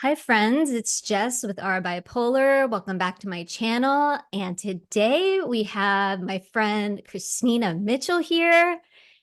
Hi friends, it's Jess with our Bipolar. Welcome back to my channel. And today we have my friend Christina Mitchell here.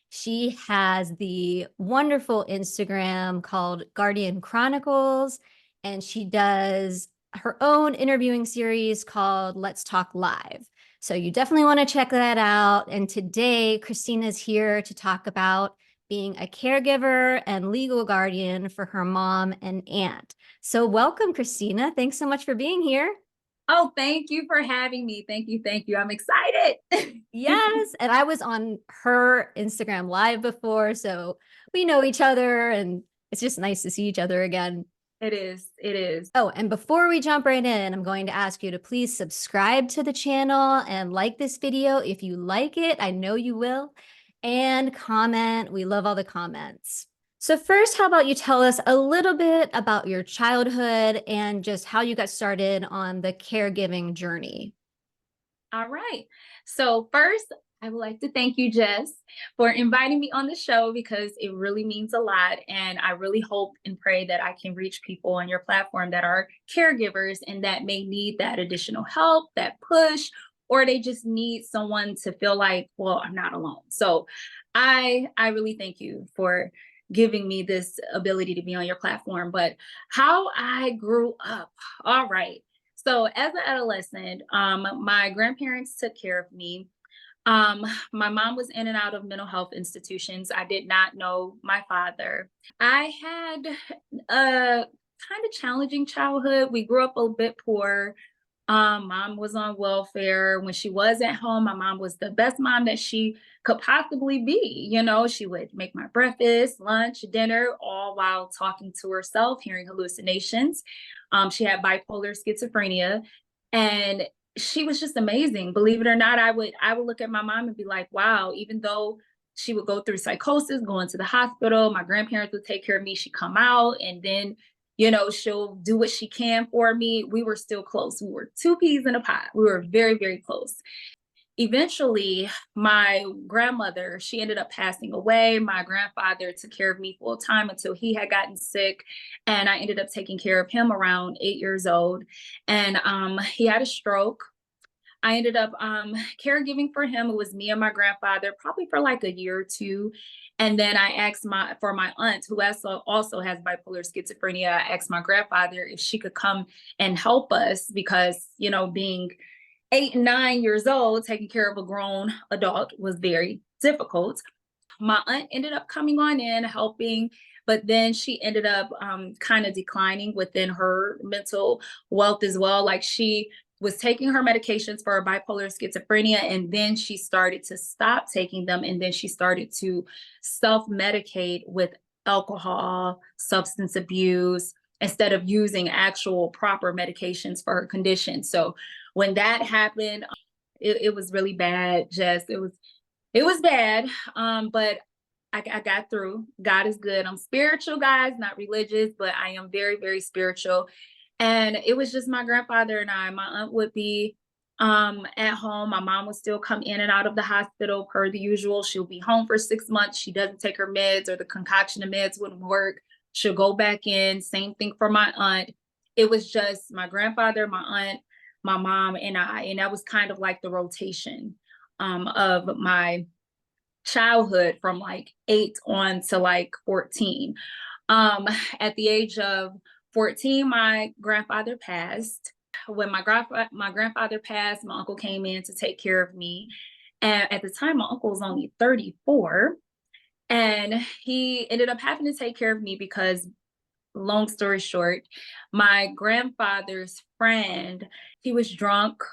She has the wonderful Instagram called Guardian Chronicles, and she does her own interviewing series called Let's Talk Live. So you definitely want to check that out. And today Christina's here to talk about being a caregiver and legal guardian for her mom and aunt. So welcome, Christina. Thanks so much for being here. Oh, thank you for having me. Thank you. Thank you. I'm excited. Yes, and I was on her Instagram live before, so we know each other and it's just nice to see each other again. It is. It is. Oh, and before we jump right in, I'm going to ask you to please subscribe to the channel and like this video if you like it. I know you will. And comment. We love all the comments. So first, how about you tell us a little bit about your childhood and just how you got started on the caregiving journey? All right. So first, I would like to thank you, Jess, for inviting me on the show because it really means a lot. And I really hope and pray that I can reach people on your platform that are caregivers and that may need that additional help, that push, or they just need someone to feel like, well, I'm not alone. So I really thank you for giving me this ability to be on your platform. But how I grew up. All right. So as an adolescent, my grandparents took care of me. Um, my mom was in and out of mental health institutions. I did not know my father. I had a kind of challenging childhood. We grew up a bit poor. Mom was on welfare. When she was at home, my mom was the best mom that she could possibly be. You know, she would make my breakfast, lunch, dinner, all while talking to herself, hearing hallucinations. She had bipolar schizophrenia, and she was just amazing. Believe it or not, I would look at my mom and be like, wow, even though she would go through psychosis, going to the hospital, my grandparents would take care of me. She'd come out and then she'll do what she can for me. We were still close. We were two peas in a pod. We were very, very close. Eventually, my grandmother, she ended up passing away. My grandfather took care of me full time until he had gotten sick. And I ended up taking care of him around 8 years old. And he had a stroke. I ended up caregiving for him. It was me and my grandfather, probably for like a year or two. And then I asked for my aunt, who also has bipolar schizophrenia. I asked my grandfather if she could come and help us because, being 8 and 9 years old, taking care of a grown adult was very difficult. My aunt ended up coming on in, helping, but then she ended up kind of declining within her mental wealth as well. Like she was taking her medications for her bipolar schizophrenia, and then she started to stop taking them, and then she started to self-medicate with alcohol, substance abuse, instead of using actual proper medications for her condition. So when that happened, it was really bad, Jess. It was bad, but I got through. God is good. I'm spiritual, guys, not religious, but I am very, very spiritual. And it was just my grandfather and I. My aunt would be at home. My mom would still come in and out of the hospital per the usual. She'll be home for 6 months. She doesn't take her meds, or the concoction of meds wouldn't work. She'll go back in. Same thing for my aunt. It was just my grandfather, my aunt, my mom, and I. And that was kind of like the rotation of my childhood from like 8 on to like 14. Um, at the age of 14, my grandfather passed. When my grandfather passed, my uncle came in to take care of me. And at the time, my uncle was only 34. And he ended up having to take care of me because, long story short, my grandfather's friend, he was drunk.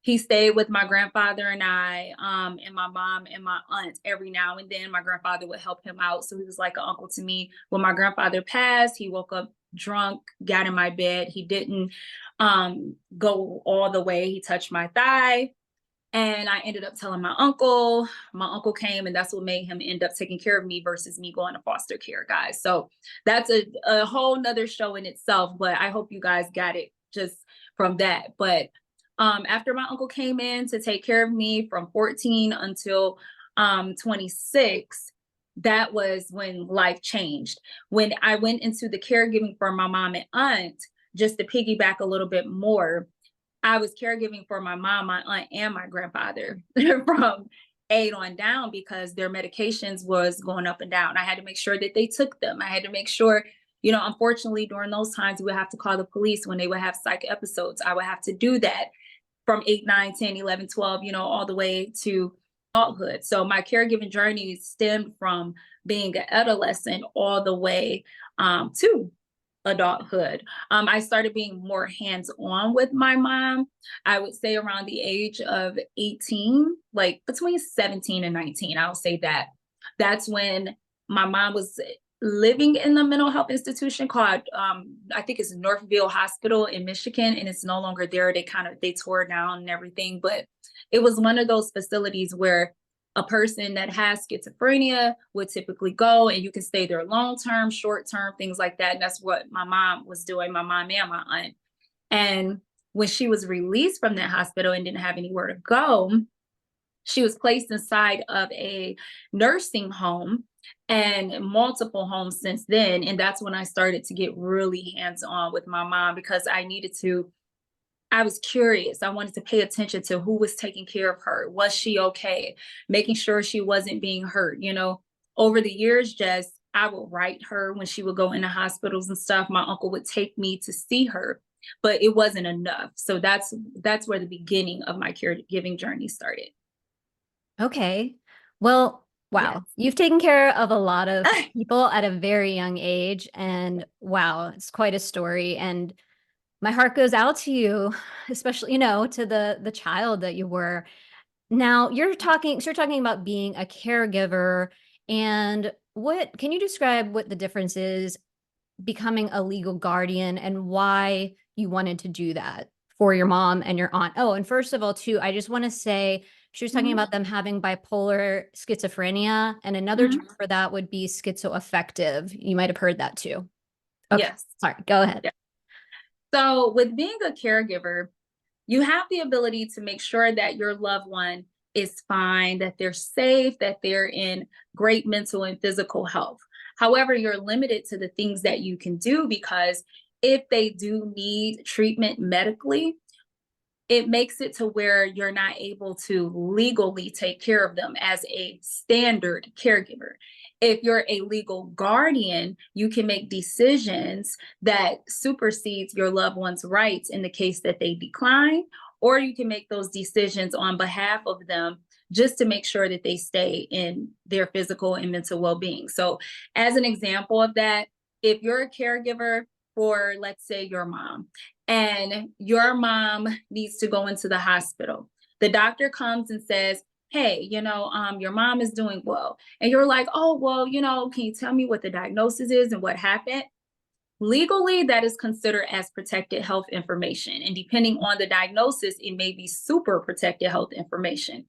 He stayed with my grandfather and I, and my mom and my aunt every now and then. My grandfather would help him out. So he was like an uncle to me. When my grandfather passed, he woke up drunk, got in my bed. He didn't go all the way. He touched my thigh. And I ended up telling my uncle. My uncle came, and that's what made him end up taking care of me versus me going to foster care, guys. So that's a whole nother show in itself. But I hope you guys got it just from that. But after my uncle came in to take care of me from 14 until 26, that was when life changed. When I went into the caregiving for my mom and aunt, just to piggyback a little bit more, I was caregiving for my mom, my aunt, and my grandfather from 8 on down because their medications was going up and down. I had to make sure that they took them. I had to make sure, unfortunately, during those times, we would have to call the police when they would have psych episodes. I would have to do that from 8, 9, 10, 11, 12, all the way to adulthood. So my caregiving journey stemmed from being an adolescent all the way to adulthood. I started being more hands-on with my mom. I would say around the age of 18, like between 17 and 19, I'll say that. That's when my mom was living in the mental health institution called, I think it's Northville Hospital in Michigan, and it's no longer there. They tore it down and everything, but it was one of those facilities where a person that has schizophrenia would typically go, and you can stay there long term, short term, things like that. And that's what my mom was doing, my mom and my aunt. And when she was released from that hospital and didn't have anywhere to go, she was placed inside of a nursing home and multiple homes since then. And that's when I started to get really hands on with my mom because I was curious. I wanted to pay attention to who was taking care of her. Was she okay? Making sure she wasn't being hurt. Over the years, Jess, I would write her when she would go into hospitals and stuff. My uncle would take me to see her, but it wasn't enough. So that's where the beginning of my caregiving journey started. Okay. Well, wow. Yes. You've taken care of a lot of people at a very young age. And wow, it's quite a story. And my heart goes out to you, especially, to the child that you were. Now you're talking about being a caregiver, and what can you describe what the difference is becoming a legal guardian and why you wanted to do that for your mom and your aunt? Oh, and first of all, too, I just want to say she was talking Mhm, about them having bipolar schizophrenia, and another term mhm. for that would be schizoaffective. You might have heard that too. Okay, Yes. sorry, go ahead. Yeah. So with being a caregiver, you have the ability to make sure that your loved one is fine, that they're safe, that they're in great mental and physical health. However, you're limited to the things that you can do because if they do need treatment medically, it makes it to where you're not able to legally take care of them as a standard caregiver. If you're a legal guardian, you can make decisions that supersedes your loved one's rights in the case that they decline, or you can make those decisions on behalf of them just to make sure that they stay in their physical and mental well-being. So, as an example of that, if you're a caregiver for, let's say, your mom, and your mom needs to go into the hospital. The doctor comes and says, hey, your mom is doing well. And you're like, oh, well, can you tell me what the diagnosis is and what happened? Legally, that is considered as protected health information. And depending on the diagnosis, it may be super protected health information.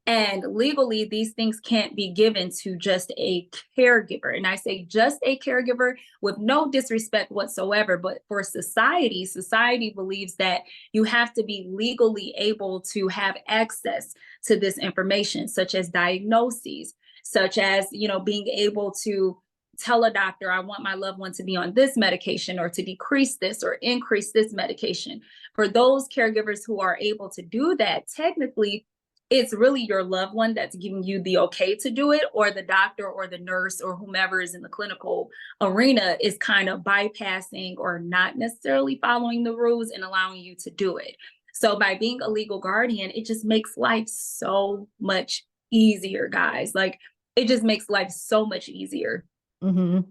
And legally, these things can't be given to just a caregiver. And I say just a caregiver with no disrespect whatsoever. But for society believes that you have to be legally able to have access to this information, such as diagnoses, such as, being able to tell a doctor, I want my loved one to be on this medication or to decrease this or increase this medication. For those caregivers who are able to do that, technically, it's really your loved one that's giving you the okay to do it, or the doctor or the nurse or whomever is in the clinical arena is kind of bypassing or not necessarily following the rules and allowing you to do it. So by being a legal guardian, it just makes life so much easier, guys. Like, it just makes life so much easier. Mm-hmm.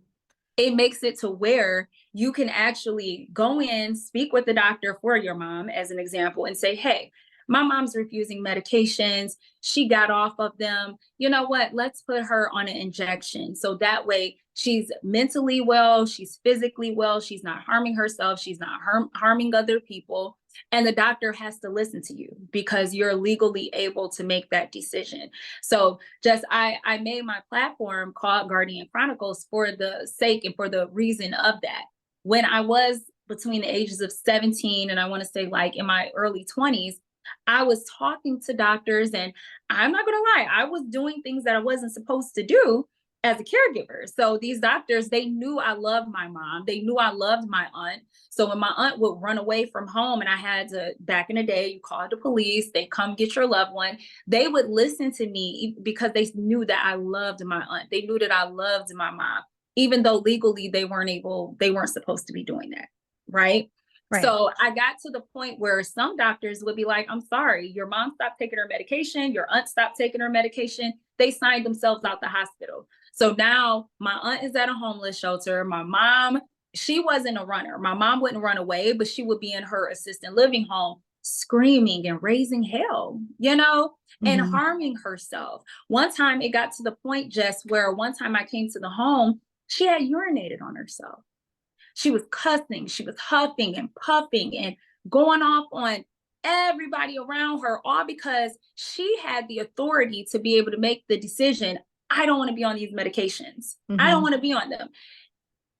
It makes it to where you can actually go in, speak with the doctor for your mom, as an example, and say, hey, my mom's refusing medications. She got off of them. You know what? Let's put her on an injection. So that way she's mentally well, she's physically well, she's not harming herself, she's not harming other people. And the doctor has to listen to you because you're legally able to make that decision. So just I made my platform called Guardian Chronicles for the sake and for the reason of that. When I was between the ages of 17 and I want to say like in my early 20s, I was talking to doctors, and I'm not going to lie, I was doing things that I wasn't supposed to do. as a caregiver. So these doctors, they knew I loved my mom. They knew I loved my aunt. So when my aunt would run away from home and I had to, back in the day, you called the police, they come get your loved one. They would listen to me because they knew that I loved my aunt. They knew that I loved my mom, even though legally they weren't supposed to be doing that. Right. Right. So I got to the point where some doctors would be like, I'm sorry, your mom stopped taking her medication, your aunt stopped taking her medication. They signed themselves out the hospital. So now my aunt is at a homeless shelter. My mom, she wasn't a runner. My mom wouldn't run away, but she would be in her assisted living home screaming and raising hell, and Mhm. harming herself. One time it got to the point, Jess, where one time I came to the home, she had urinated on herself. She was cussing, she was huffing and puffing and going off on everybody around her, all because she had the authority to be able to make the decision. I don't want to be on these medications. I don't Mhm. want to be on them.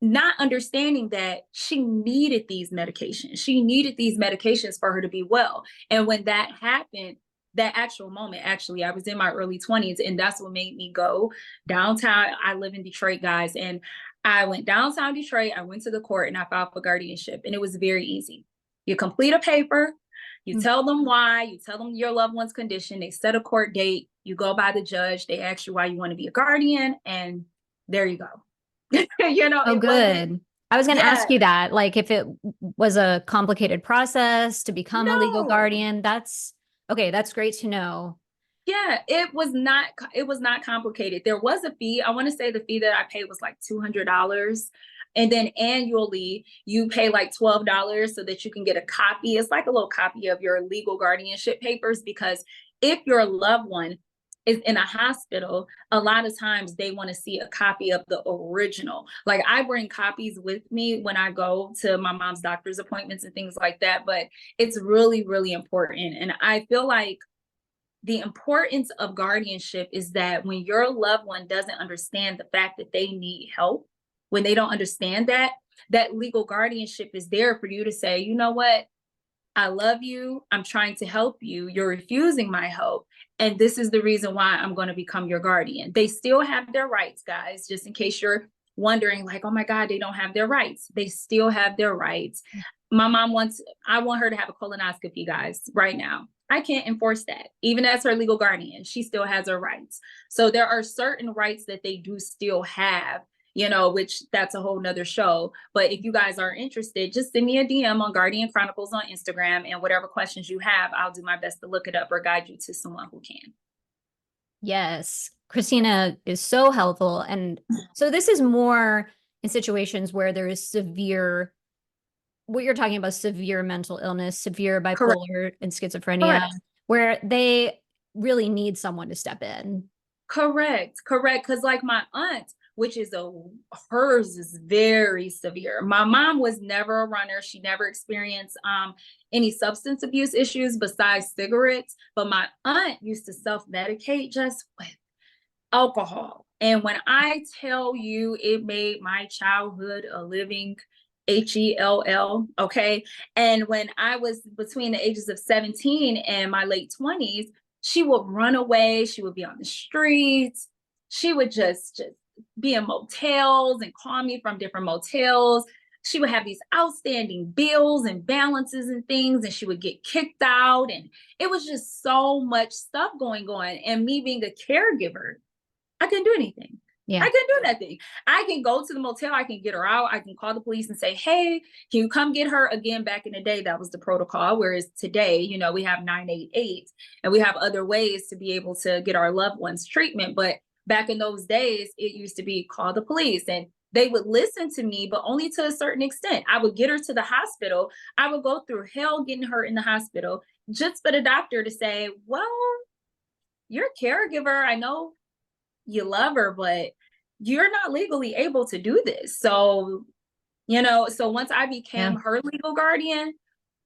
Not understanding that she needed these medications. She needed these medications for her to be well. And when that happened, that actual moment, actually, I was in my early 20s, and that's what made me go downtown. I live in Detroit, guys, and I went downtown Detroit. I went to the court and I filed for guardianship, and it was very easy. You complete a paper, you Mm. tell them why, you tell them your loved one's condition, they set a court date, you go by the judge, they ask you why you want to be a guardian, and there you go. Oh, It wasn't, good. I was going to yeah, ask you that, like, if it was a complicated process to become a legal no. guardian. That's okay. That's great to know. Yeah, it was not complicated. There was a fee. I want to say the fee that I paid was like $200. And then annually you pay like $12 so that you can get a copy. It's like a little copy of your legal guardianship papers, because if your loved one is in a hospital, a lot of times they want to see a copy of the original. Like, I bring copies with me when I go to my mom's doctor's appointments and things like that, but it's really, really important. And I feel like the importance of guardianship is that when your loved one doesn't understand the fact that they need help, when they don't understand that, that legal guardianship is there for you to say, you know what? I love you. I'm trying to help you. You're refusing my help. And this is the reason why I'm going to become your guardian. They still have their rights, guys, just in case you're wondering, like, oh my God, they don't have their rights. They still have their rights. My mom wants, I want her to have a colonoscopy, guys, right now. I can't enforce that. Even as her legal guardian, she still has her rights. So there are certain rights that they do still have, which that's a whole nother show. But if you guys are interested, just send me a DM on Guardian Chronicles on Instagram, and whatever questions you have, I'll do my best to look it up or guide you to someone who can. Yes. Christina is so helpful. And so this is more in situations where there is severe, what you're talking about, severe mental illness, severe Correct. bipolar and schizophrenia, Correct. where they really need someone to step in. Correct. Correct. Because like my aunt, which is hers is very severe. My mom was never a runner. She never experienced any substance abuse issues besides cigarettes. But my aunt used to self-medicate just with alcohol. And when I tell you, it made my childhood a living hell. Okay. And when I was between the ages of 17 and my late 20s, she would run away. She would be on the streets. She would just be in motels and call me from different motels. She would have these outstanding bills and balances and things, and she would get kicked out. And it was just so much stuff going on. And me being a caregiver, I couldn't do anything. Yeah. I couldn't do nothing. I can go to the motel, I can get her out, I can call the police and say, hey, can you come get her? Again, back in the day, that was the protocol. Whereas today, we have 988 and we have other ways to be able to get our loved ones treatment. But back in those days, it used to be call the police, and they would listen to me, but only to a certain extent. I would get her to the hospital. I would go through hell getting her in the hospital just for the doctor to say, well, you're a caregiver. I know you love her, but you're not legally able to do this. So, so once I Yeah. became her legal guardian,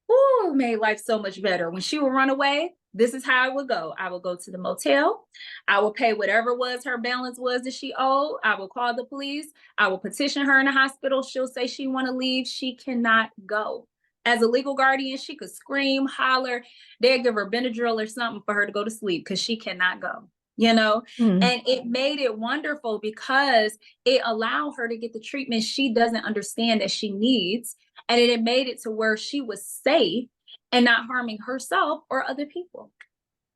whoo, made life so much better. When she would run away, this is how I would go. I would go to the motel. I would pay whatever was her balance was that she owed. I would call the police. I will petition her in the hospital. She'll say she want to leave. She cannot go. As a legal guardian, she could scream, holler. They'd give her Benadryl or something for her to go to sleep because she cannot go. Mm. and it made it wonderful because it allowed her to get the treatment she doesn't understand that she needs. And it made it to where she was safe and not harming herself or other people.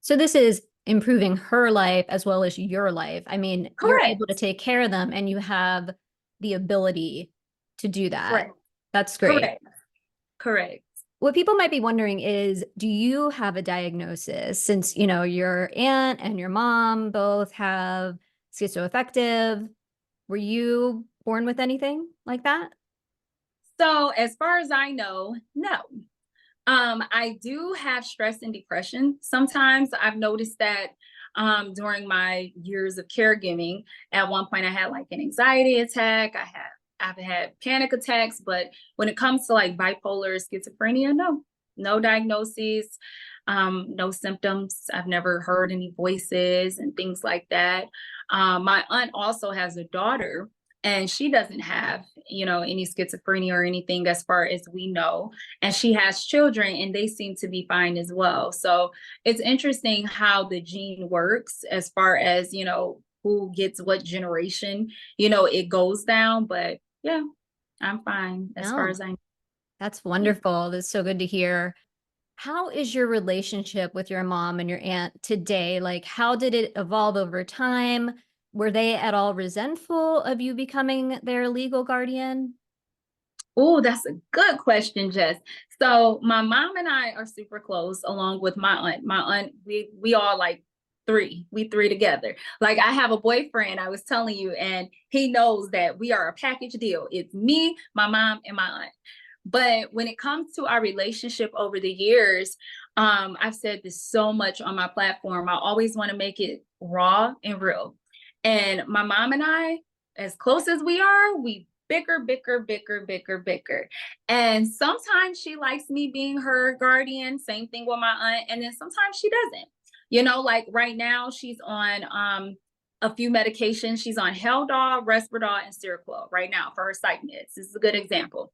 So this is improving her life as well as your life. I mean, you're able to Correct. take care of them and you have the ability to do that. Correct. That's great. Correct. Correct. What people might be wondering is, do you have a diagnosis since, your aunt and your mom both have schizoaffective? Were you born with anything like that? So as far as I know, no. I do have stress and depression. Sometimes I've noticed that during my years of caregiving, at one point I had like an anxiety attack. I've had panic attacks, but when it comes to like bipolar, schizophrenia, no, no diagnoses, no symptoms. I've never heard any voices and things like that. My aunt also has a daughter, and she doesn't have, any schizophrenia or anything as far as we know. And she has children, and they seem to be fine as well. So it's interesting how the gene works as far as, who gets what generation, it goes down. But yeah, I'm fine as far No, as I know. that's wonderful. That's so good to hear. How is your relationship with your mom and your aunt today? Like, how did it evolve over time? Were they at all resentful of you becoming their legal guardian? Oh, that's a good question, Jess. So my mom and I are super close, along with my aunt. My aunt, we all like three. We three together. Like I have a boyfriend, I was telling you, and he knows that we are a package deal. It's me, my mom, and my aunt. But when it comes to our relationship over the years, I've said this so much on my platform. I always want to make it raw and real. And my mom and I, as close as we are, we bicker. And sometimes she likes me being her guardian, same thing with my aunt. And then sometimes she doesn't. Like right now, she's on a few medications. She's on Haldol, Resperdal, and Seroquel right now for her psych meds. This is a good example.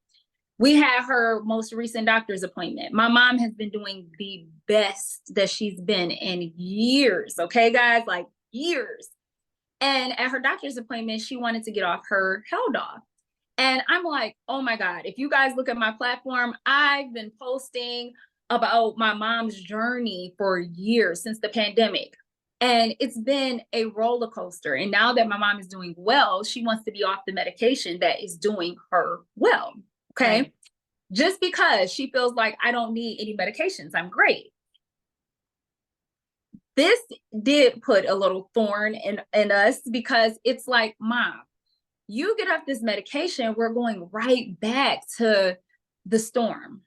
We had her most recent doctor's appointment. My mom has been doing the best that she's been in years. Okay, guys, like years. And at her doctor's appointment, she wanted to get off her Haldol. And I'm like, oh my God, if you guys look at my platform, I've been posting about my mom's journey for years since the pandemic. And it's been a roller coaster. And now that my mom is doing well, she wants to be off the medication that is doing her well. Okay. Right. Just because she feels like I don't need any medications, I'm great. This did put a little thorn in us because it's like, Mom, you get off this medication, we're going right back to the storm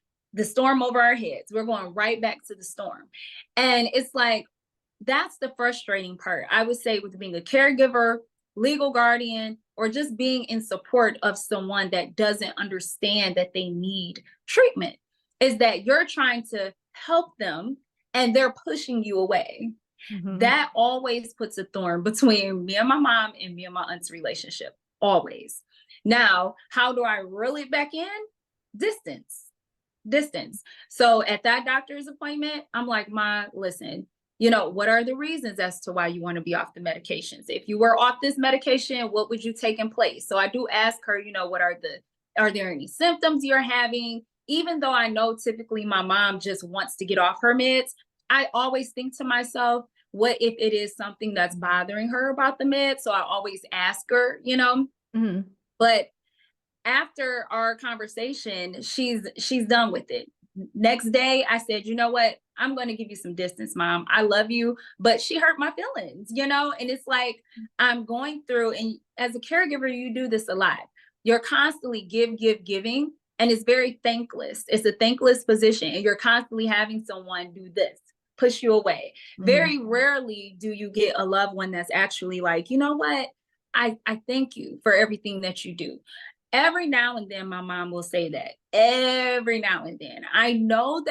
over our heads. We're going right back to the storm. And it's like, that's the frustrating part, I would say, with being a caregiver, legal guardian, or just being in support of someone that doesn't understand that they need treatment, is that you're trying to help them and they're pushing you away. Mhm. That always puts a thorn between me and my mom and me and my aunt's relationship. Always. Now, how do I reel it back in? Distance. So at that doctor's appointment, I'm like, Ma, listen, what are the reasons as to why you want to be off the medications? If you were off this medication, what would you take in place? So I do ask her, are there any symptoms you're having? Even though I know typically my mom just wants to get off her meds, I always think to myself, what if it is something that's bothering her about the meds? So I always ask her, Mhm. but after our conversation, she's done with it. Next day, I said, you know what? I'm going to give you some distance, Mom. I love you, but she hurt my feelings, and it's like I'm going through, and as a caregiver, you do this a lot. You're constantly giving, and it's very thankless. It's a thankless position, and you're constantly having someone do this, push you away. Mhm. Very rarely do you get a loved one that's actually like, you know what? I thank you for everything that you do. Every now and then, my mom will say that. Every now and then. I know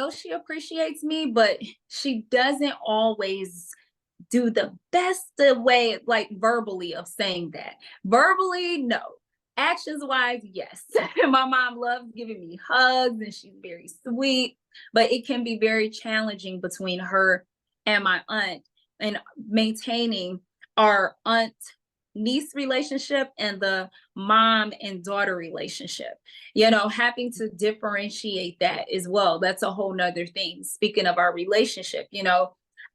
she appreciates me, but she doesn't always do the best way, like verbally, of saying that. Verbally, no. Actions wise, yes. My mom loves giving me hugs and she's very sweet, but it can be very challenging between her and my aunt. and maintaining our aunt niece relationship and the mom and daughter relationship, having to differentiate that as well. That's a whole nother thing. Speaking of our relationship,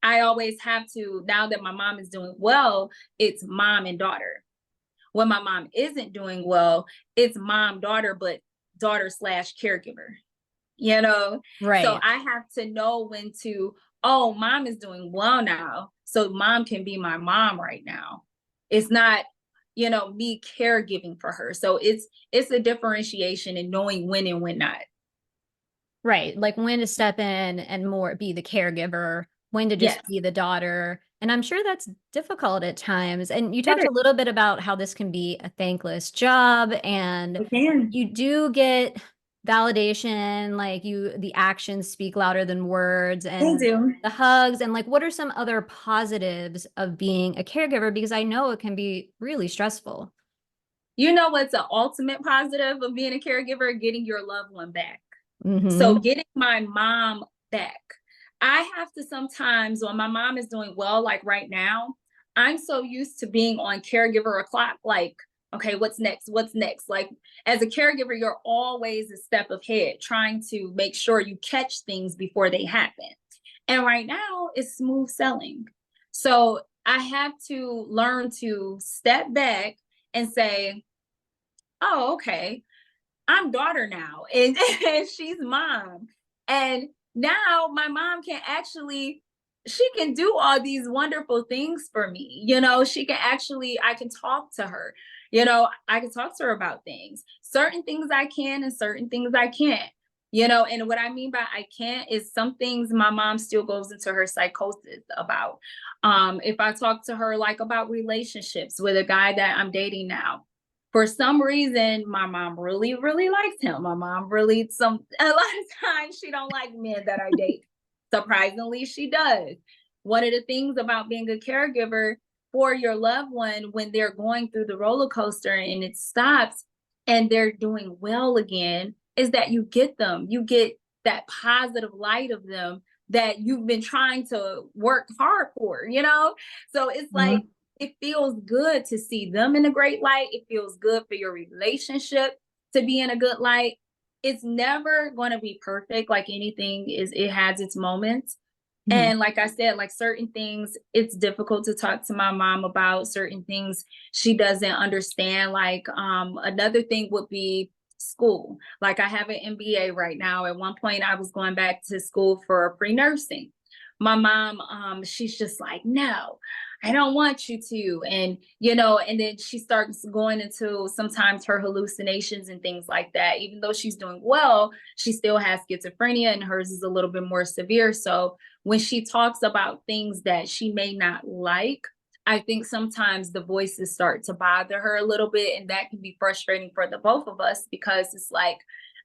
I always have to, now that my mom is doing well, it's mom and daughter. When my mom isn't doing well, it's mom, daughter, but daughter slash caregiver, So Right. I have to know when to, oh, mom is doing well now. So mom can be my mom right now. It's not, me caregiving for her. So it's a differentiation in knowing when and when not. Right. Like when to step in and more be the caregiver, when to Yes, just be the daughter. And I'm sure that's difficult at times. And you it talked is. a little bit about how this can be a thankless job, and It can. you do get validation, like the actions speak louder than words, They and do. the hugs. And like, what are some other positives of being a caregiver? Because I know it can be really stressful. You know what's the ultimate positive of being a caregiver? Getting your loved one back. So Hmm. getting my mom back. I have to sometimes, when my mom is doing well, like right now, I'm so used to being on caregiver o'clock, like, okay, what's next? What's next? Like, as a caregiver, you're always a step ahead, trying to make sure you catch things before they happen. And right now, it's smooth selling. So I have to learn to step back and say, oh, okay, I'm daughter now, and, and she's mom. And now my mom can actually, she can do all these wonderful things for me. She can actually, I can talk to her. I can talk to her about things. Certain things I can and certain things I can't. And what I mean by I can't is some things my mom still goes into her psychosis about. If I talk to her like about relationships with a guy that I'm dating now, for some reason my mom really really likes him. My mom really, a lot of times she don't like men that I date. Surprisingly, she does. One of the things about being a caregiver for your loved one when they're going through the roller coaster and it stops and they're doing well again is that you get that positive light of them that you've been trying to work hard for, so it's like it feels good to see them in a great light. It feels good for your relationship to be in a good light. It's never going to be perfect. Like anything is, it has its moments. Hmm. And like I said, like certain things, it's difficult to talk to my mom about certain things she doesn't understand. Like another thing would be school. Like I have an MBA right now. At one point, I was going back to school for pre-nursing. My mom, she's just like, no, I don't want you to. And then she starts going into sometimes her hallucinations and things like that. Even though she's doing well, she still has schizophrenia and hers is a little bit more severe. So when she talks about things that she may not like, I think sometimes the voices start to bother her a little bit. And that can be frustrating for the both of us because it's like,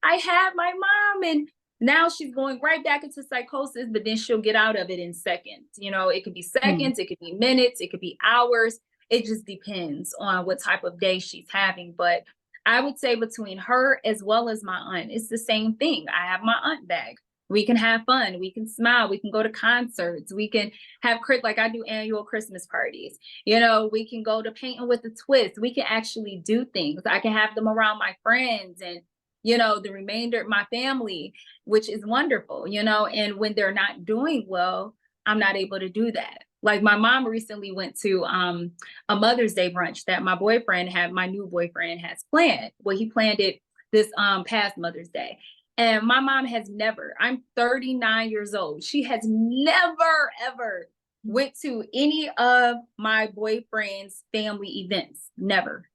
I have my mom and now she's going right back into psychosis, but then she'll get out of it in seconds. It could be Hmm. seconds, it could be minutes, it could be hours. It just depends on what type of day she's having. But I would say between her as well as my aunt, it's the same thing. I have my aunt back. We can have fun. We can smile. We can go to concerts. We can have, like I do annual Christmas parties. We can go to painting with a twist. We can actually do things. I can have them around my friends and, the remainder of my family, which is wonderful, and when they're not doing well, I'm not able to do that. Like my mom recently went to a Mother's Day brunch that my new boyfriend has planned. Well, he planned it this past Mother's Day. And my mom has never, I'm 39 years old. She has never, ever went to any of my boyfriend's family events. Never,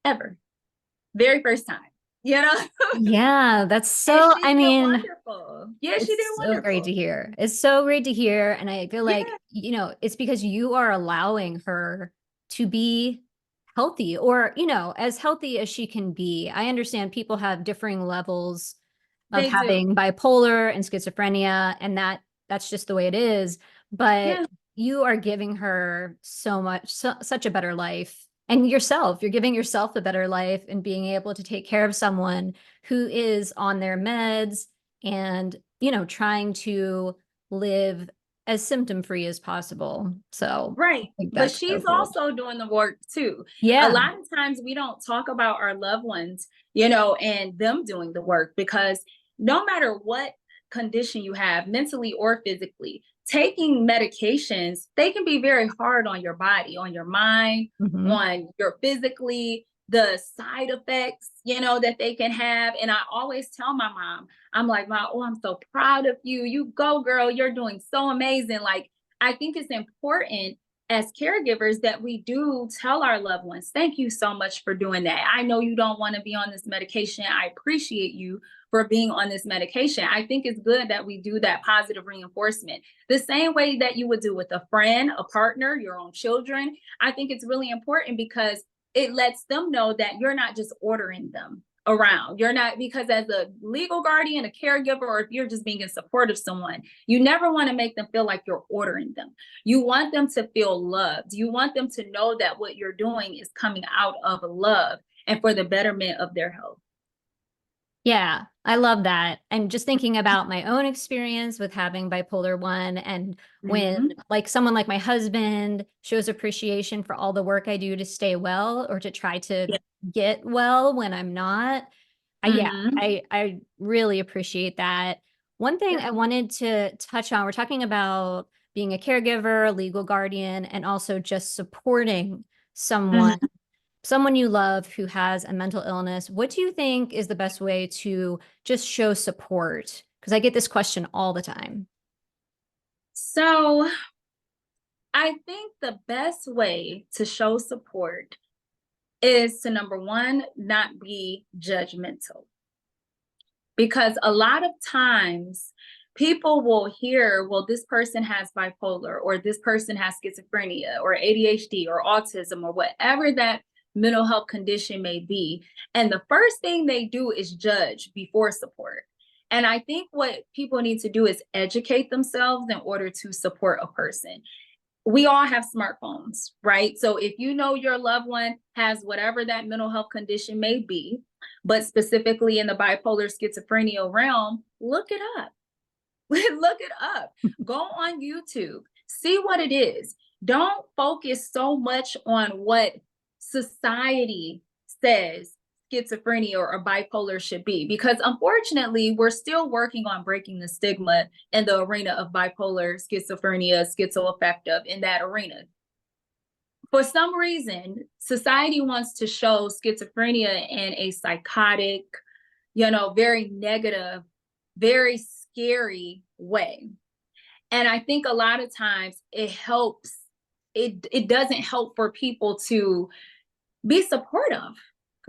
ever. Very first time, you know? Yeah, that's And so, she I did mean, wonderful. Yeah, she did it's so great to wonderful. hear. It's so great to hear. And I feel like, Yeah, it's because you are allowing her to be healthy, or, as healthy as she can be. I understand people have differing levels of they do. having bipolar and schizophrenia, and that's just the way it is. But Yeah, you are giving her so much, such a better life. And you're giving yourself a better life and being able to take care of someone who is on their meds and, trying to live as symptom free as possible. So I Right. think But that's so she's cool. also doing the work too. A Yeah. lot of times we don't talk about our loved ones, and them doing the work, because no matter what condition you have, mentally or physically, taking medications, they can be very hard on your body, on your mind, Mhm. on your physically, the side effects, that they can have. And I always tell my mom, I'm like, Mom, oh, I'm so proud of you. You go, girl. You're doing so amazing. Like, I think it's important as caregivers that we do tell our loved ones, thank you so much for doing that. I know you don't want to be on this medication. I appreciate you for being on this medication. I think it's good that we do that positive reinforcement the same way that you would do with a friend, a partner, your own children. I think it's really important because it lets them know that you're not just ordering them around. You're not, because as a legal guardian, a caregiver, or if you're just being in support of someone, you never want to make them feel like you're ordering them. You want them to feel loved. You want them to know that what you're doing is coming out of love and for the betterment of their health. Yeah, I love that. I'm just thinking about my own experience with having bipolar 1, and when Mhm. like someone like my husband shows appreciation for all the work I do to stay well or to try to Yeah. get well when I'm not. Yeah, Mhm. I really appreciate that. One thing Yeah. I wanted to touch on, we're talking about being a caregiver, a legal guardian, and also just supporting someone Mhm. someone you love who has a mental illness. What do you think is the best way to just show support? Because I get this question all the time. So I think the best way to show support is to, number one, not be judgmental. Because a lot of times people will hear, well, this person has bipolar, or this person has schizophrenia, or ADHD, or autism, or whatever that mental health condition may be. And the first thing they do is judge before support. And I think what people need to do is educate themselves in order to support a person. We all have smartphones, right? So if you know your loved one has whatever that mental health condition may be, but specifically in the bipolar schizophrenia realm, look it up. Look it up. Go on YouTube, see what it is. Don't focus so much on what society says schizophrenia or bipolar should be, because unfortunately, we're still working on breaking the stigma in the arena of bipolar, schizophrenia, schizoaffective, in that arena. For some reason, society wants to show schizophrenia in a psychotic, very negative, very scary way. And I think a lot of times it doesn't help for people to be supportive,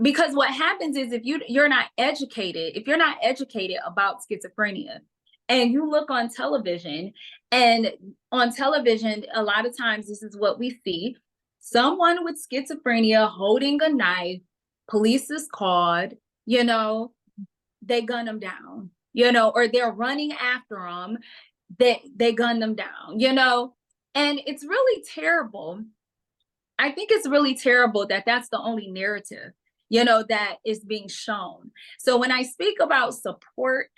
because what happens is, if you're not educated, if you're not educated about schizophrenia, and you look on television, and on television a lot of times this is what we see: someone with schizophrenia holding a knife, police is called, they gun them down, or they're running after them, they gun them down, and it's really terrible. I think it's really terrible that that's the only narrative, that is being shown. So when I speak about support,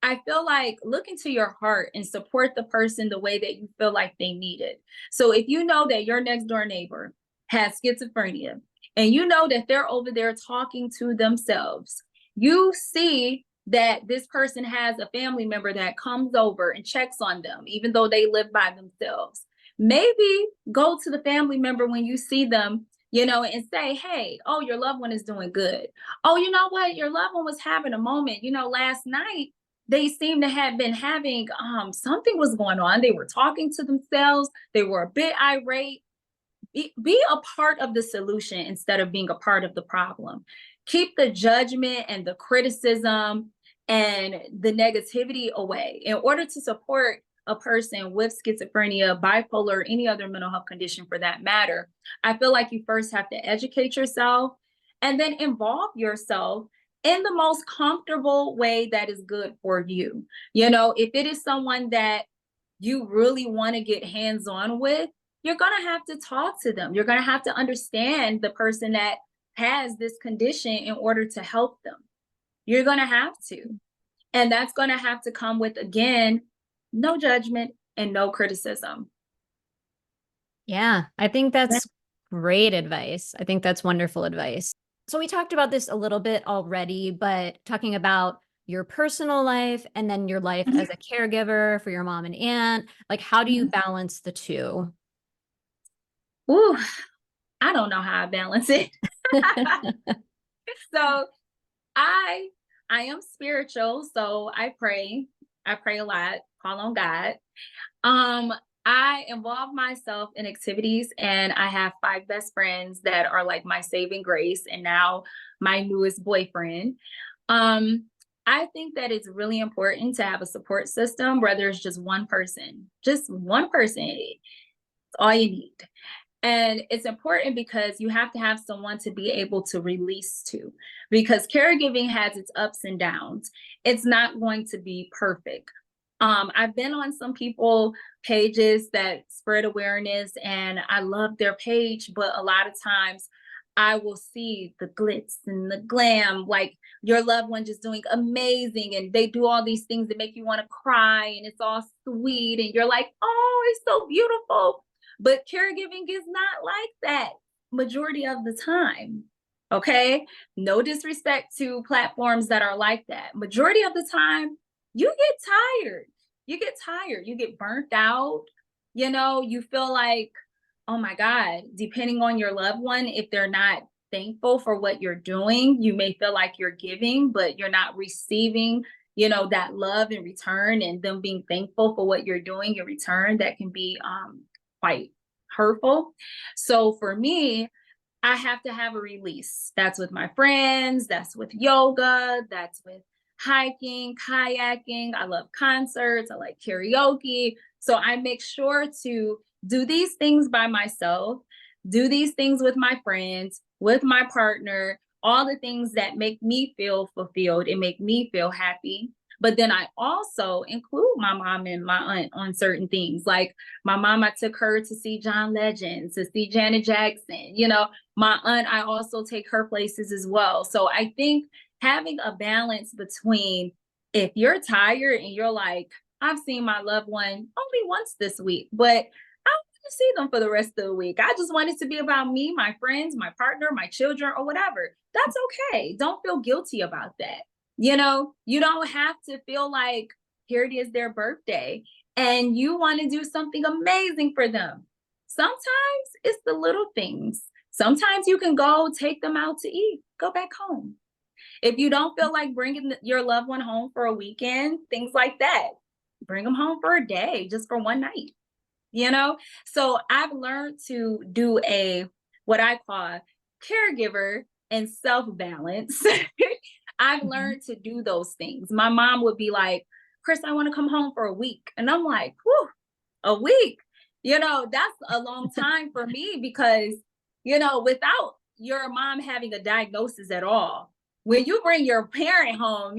I feel like look into your heart and support the person the way that you feel like they need it. So if you know that your next door neighbor has schizophrenia, and you know that they're over there talking to themselves, you see that this person has a family member that comes over and checks on them, even though they live by themselves. Maybe go to the family member when you see them, and say, hey, oh, your loved one is doing good. Oh, you know what? Your loved one was having a moment. Last night they seem to have been having something was going on. They were talking to themselves. They were a bit irate. Be a part of the solution instead of being a part of the problem. Keep the judgment and the criticism and the negativity away. In order to support a person with schizophrenia, bipolar, any other mental health condition for that matter, I feel like you first have to educate yourself and then involve yourself in the most comfortable way that is good for you. If it is someone that you really want to get hands on with, you're going to have to talk to them. You're going to have to understand the person that has this condition in order to help them. You're going to have to. And that's going to have to come with, again, no judgment, and no criticism. Yeah, I think that's great advice. I think that's wonderful advice. So we talked about this a little bit already, but talking about your personal life and then your life as a caregiver for your mom and aunt, like how do you balance the two? Ooh, I don't know how I balance it. So I I am spiritual, so I pray. I pray a lot, call on God. Um, I involve myself in activities, and I have 5 best friends that are like my saving grace and now my newest boyfriend. Um, I think that it's really important to have a support system, whether it's just one person. Just one person, it's all you need. And it's important because you have to have someone to be able to release to, because caregiving has its ups and downs. It's not going to be perfect. I've been on some people pages that spread awareness and I love their page, but a lot of times I will see the glitz and the glam, like your loved one just doing amazing and they do all these things that make you want to cry and it's all sweet and you're like, oh, it's so beautiful. But caregiving is not like that majority of the time. Okay. No disrespect to platforms that are like that. Majority of the time, you get tired. You get tired. You get burnt out. You feel like, oh my God, depending on your loved one, if they're not thankful for what you're doing, you may feel like you're giving, but you're not receiving, that love in return and them being thankful for what you're doing in return. That can be quite hurtful. So for me, I have to have a release. That's with my friends, that's with yoga, that's with hiking, kayaking. I love concerts, I like karaoke. So I make sure to do these things by myself, do these things with my friends, with my partner, all the things that make me feel fulfilled and make me feel happy. But then I also include my mom and my aunt on certain things. Like my mom, I took her to see John Legend, to see Janet Jackson. My aunt, I also take her places as well. So I think having a balance between, if you're tired and you're like, I've seen my loved one only once this week, but I don't want to see them for the rest of the week. I just want it to be about me, my friends, my partner, my children, or whatever. That's okay. Don't feel guilty about that. You don't have to feel like here it is their birthday and you want to do something amazing for them. Sometimes it's the little things. Sometimes you can go take them out to eat, go back home. If you don't feel like bringing your loved one home for a weekend, things like that, bring them home for a day, just for one night. So I've learned to do what I call caregiver and self balance. I've Mhm. learned to do those things. My mom would be like, Chris, I want to come home for a week. And I'm like, whew, a week. That's a long time for me because, without your mom having a diagnosis at all, when you bring your parent home,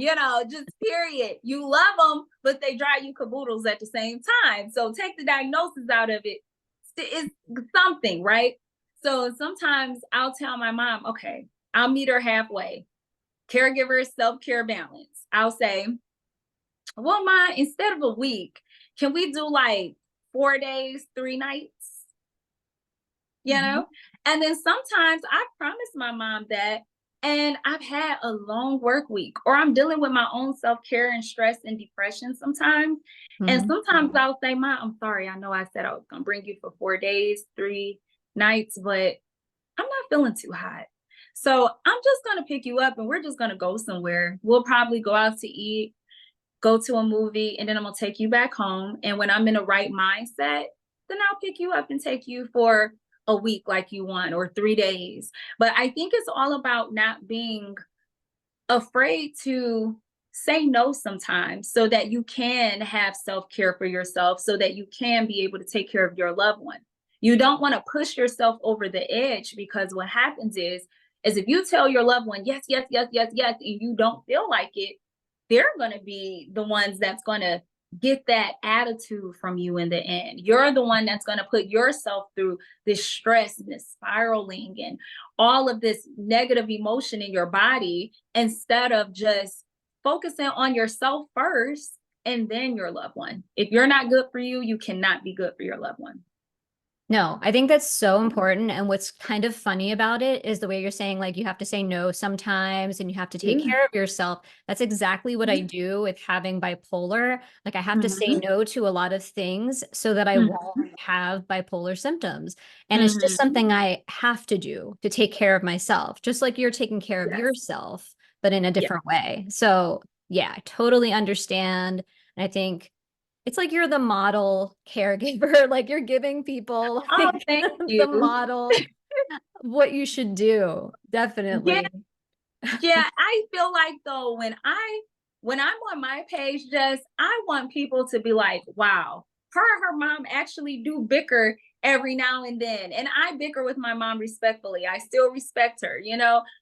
just period, you love them, but they drive you caboodles at the same time. So take the diagnosis out of it. It's something, right? So sometimes I'll tell my mom, okay, I'll meet her halfway. Caregiver self-care balance. I'll say, well, Ma, instead of a week, can we do like 4 days, 3 nights? You Mhm. know? And then sometimes I promise my mom that, and I've had a long work week, or I'm dealing with my own self-care and stress and depression sometimes. And Mhm. sometimes I'll say, Ma, I'm sorry. I know I said I was gonna bring you for 4 days, 3 nights, but I'm not feeling too hot. So I'm just gonna pick you up and we're just gonna go somewhere. We'll probably go out to eat, go to a movie, and then I'm gonna take you back home. And when I'm in the right mindset, then I'll pick you up and take you for a week like you want, or 3 days. But I think it's all about not being afraid to say no sometimes so that you can have self-care for yourself, so that you can be able to take care of your loved one. You don't want to push yourself over the edge, because what happens is if you tell your loved one yes, yes, yes, yes, yes, and you don't feel like it, they're going to be the ones that's going to get that attitude from you in the end. You're the one that's going to put yourself through this stress and this spiraling and all of this negative emotion in your body, instead of just focusing on yourself first and then your loved one. If you're not good for you, you cannot be good for your loved one. No, I think that's so important. And what's kind of funny about it is the way you're saying, like, you have to say no sometimes and you have to take Yeah. care of yourself. That's exactly what I Yeah. do with having bipolar. Like, I have to say Mhm. no to a lot of things so that I won't Mhm. have bipolar symptoms. And it's just Mhm. something I have to do to take care of myself, just like you're taking care of Yes. yourself, but in a Yeah. different way. So, yeah, I totally understand. And I think it's like you're the model caregiver, like you're giving people Oh, like thank the you. model of what you should do. Yeah. Definitely. Yeah, I feel like though when I'm on my page, Jess, I want people to be like, wow, her and her mom actually do bicker every now and then. And I bicker with my mom respectfully. I still respect her,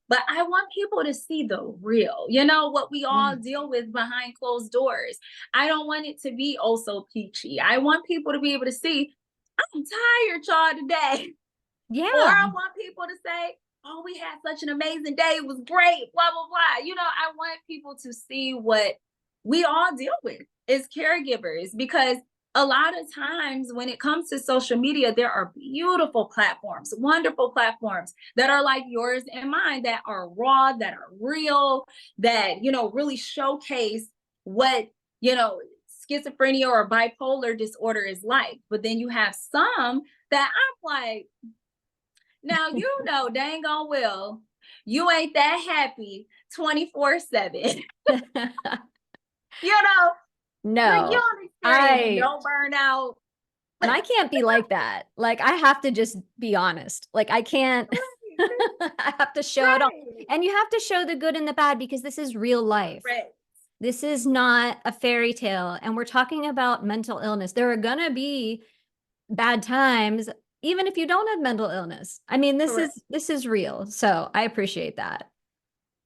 but I want people to see the real, what we Yeah. all deal with behind closed doors. I don't want it to be oh so peachy. I want people to be able to see, I'm tired, y'all, today. Or Yeah. I want people to say, oh, we had such an amazing day. It was great, blah, blah, blah. I want people to see what we all deal with as caregivers because a lot of times when it comes to social media, there are beautiful platforms, wonderful platforms that are like yours and mine that are raw, that are real, that, really showcase what, you know, schizophrenia or bipolar disorder is like. But then you have some that I'm like, now dang on well, you ain't that happy 24/7. you know, like you No, don't experience I no burnout. and I can't be like that. Like I have to just be honest. Like I can't I have to show it all. Right. And you have to show the good and the bad because this is real life. Correct. This is not a fairy tale. And we're talking about mental illness. There are gonna be bad times even if you don't have mental illness. I mean, this Correct. is this is real. So I appreciate that.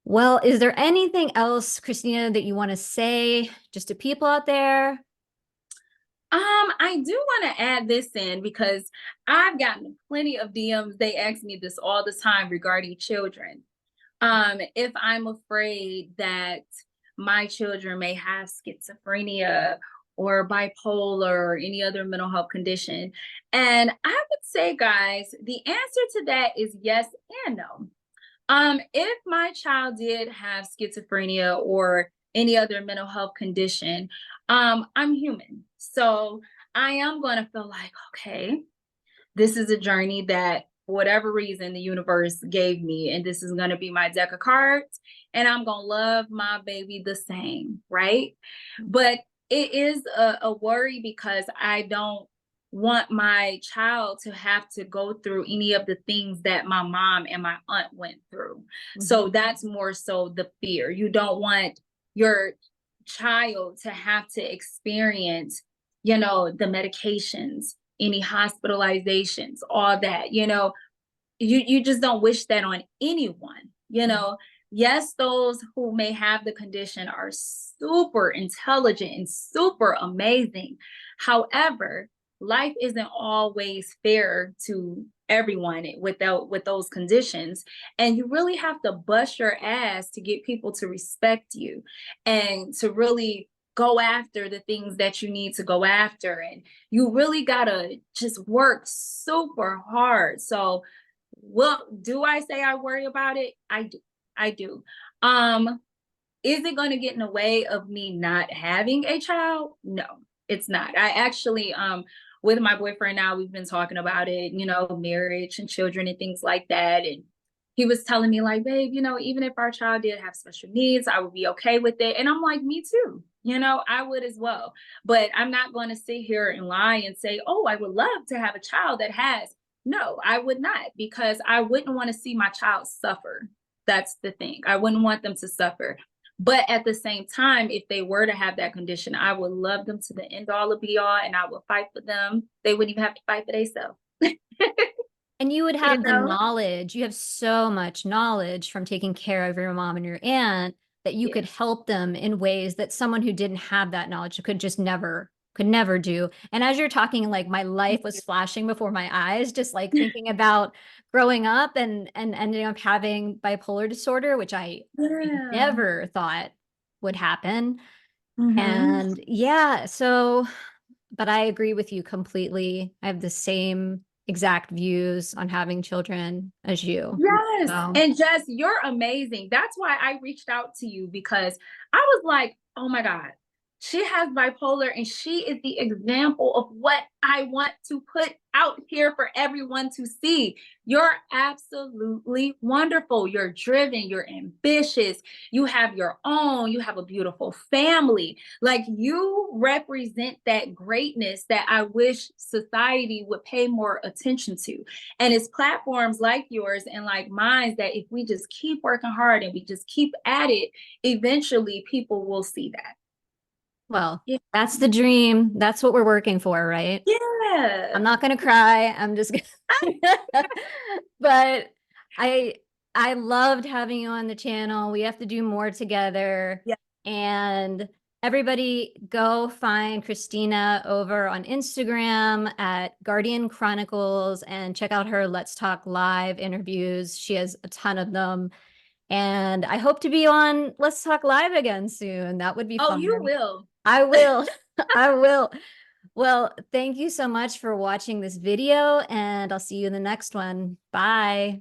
Well, is there anything else, Christina, that you want to say just to people out there? I do want to add this in because I've gotten plenty of DMs. They ask me this all the time regarding children. If I'm afraid that my children may have schizophrenia or bipolar or any other mental health condition. And I would say, guys, the answer to that is yes and no. If my child did have schizophrenia or any other mental health condition, I'm human. So I am going to feel like, okay, this is a journey that for whatever reason the universe gave me, and this is going to be my deck of cards, and I'm going to love my baby the same, right? But it is a worry because I don't want my child to have to go through any of the things that my mom and my aunt went through. Mhm. So that's more so the fear. You don't want your child to have to experience, the medications, any hospitalizations, all that, you just don't wish that on anyone, Yes, those who may have the condition are super intelligent and super amazing. However, life isn't always fair to everyone with those conditions, and you really have to bust your ass to get people to respect you and to really go after the things that you need to go after, and you really got to just work super hard. So well, do I say I worry about it? I do. I do. Is it going to get in the way of me not having a child? No, it's not. I actually, with my boyfriend now, we've been talking about it, marriage and children and things like that. And he was telling me, like, babe, even if our child did have special needs, I would be okay with it. And I'm like, me too. I would as well. But I'm not going to sit here and lie and say, oh, I would love to have a child that has. No, I would not, because I wouldn't want to see my child suffer. That's the thing. I wouldn't want them to suffer. But at the same time, if they were to have that condition, I would love them to the end all of be all, and I would fight for them. They wouldn't even have to fight for themselves. And you would you have the know? knowledge. You have so much knowledge from taking care of your mom and your aunt that you Yeah. could help them in ways that someone who didn't have that knowledge could never do. And as you're talking, like my life was flashing before my eyes, just like thinking about growing up and ending up having bipolar disorder, which I Yeah. never thought would happen. Mhm. And yeah, so, but I agree with you completely. I have the same exact views on having children as you. Yes. So, And Jess, you're amazing. That's why I reached out to you because I was like, oh my God, she has bipolar and she is the example of what I want to put out here for everyone to see. You're absolutely wonderful. You're driven, you're ambitious, you have your own, you have a beautiful family. Like you represent that greatness that I wish society would pay more attention to. And it's platforms like yours and like mine that if we just keep working hard and we just keep at it, eventually people will see that. well, Yeah. that's the dream. That's what we're working for, right? I'm Yeah. not gonna cry. I'm just gonna but I I loved having you on the channel. We have to do more together. Yeah. And everybody go find Christina over on Instagram at Guardian Chronicles and check out her Let's Talk Live interviews. She has a ton of them. And I hope to be on Let's Talk Live again soon. That would be Oh, you fun. will. I will. I will. Well, thank you so much for watching this video, and I'll see you in the next one. Bye.